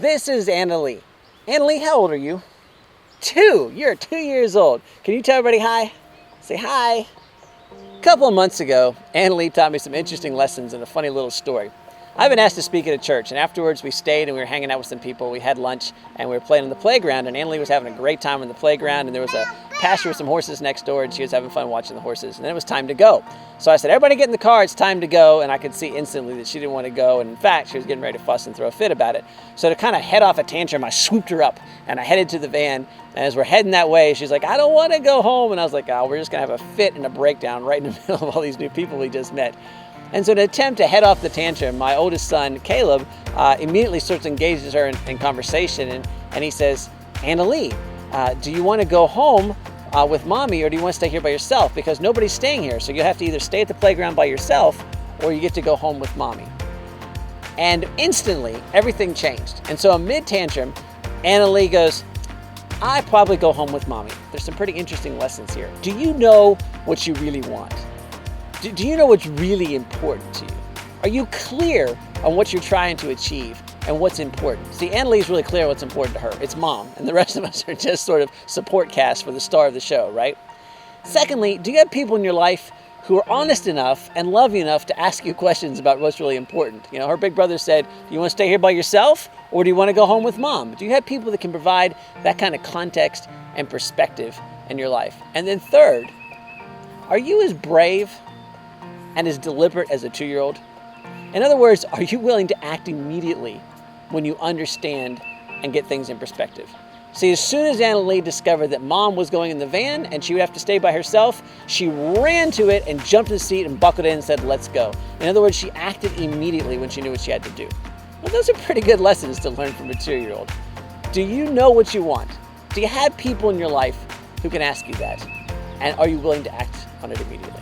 This is Annalie. Annalie, how old are you? 2. You're 2 years old. Can you tell everybody hi? Say hi. A couple of months ago, Annalie taught me some interesting lessons and a funny little story. I've been asked to speak at a church, and afterwards we stayed and we were hanging out with some people. We had lunch and we were playing on the playground, and Annalie was having a great time on the playground, and there was a pasture with some horses next door, and she was having fun watching the horses, and then it was time to go. So I said, everybody get in the car, it's time to go, and I could see instantly that she didn't want to go, and in fact, she was getting ready to fuss and throw a fit about it. So to kind of head off a tantrum, I swooped her up, and I headed to the van, and as we're heading that way, she's like, I don't want to go home, and I was like, oh, we're just going to have a fit and a breakdown right in the middle of all these new people we just met. And so in an attempt to head off the tantrum, my oldest son, Caleb, immediately starts engages her in conversation, and he says, Annalie, do you want to go home with mommy, or do you want to stay here by yourself? Because nobody's staying here, so you have to either stay at the playground by yourself, or you get to go home with mommy. And instantly, everything changed. And so amid tantrum, Annalie goes, I probably go home with mommy. There's some pretty interesting lessons here. Do you know what you really want? Do you know what's really important to you? Are you clear on what you're trying to achieve and what's important? See, Annalie's really clear what's important to her. It's mom, and the rest of us are just sort of support cast for the star of the show, right? Secondly, do you have people in your life who are honest enough and love you enough to ask you questions about what's really important? You know, her big brother said, do you want to stay here by yourself, or do you want to go home with mom? Do you have people that can provide that kind of context and perspective in your life? And then third, are you as brave and as deliberate as a 2-year-old? In other words, are you willing to act immediately when you understand and get things in perspective? See, as soon as Annalie discovered that mom was going in the van and she would have to stay by herself, she ran to it and jumped in the seat and buckled in and said, let's go. In other words, she acted immediately when she knew what she had to do. Well, those are pretty good lessons to learn from a 2-year-old. Do you know what you want? Do you have people in your life who can ask you that? And are you willing to act on it immediately?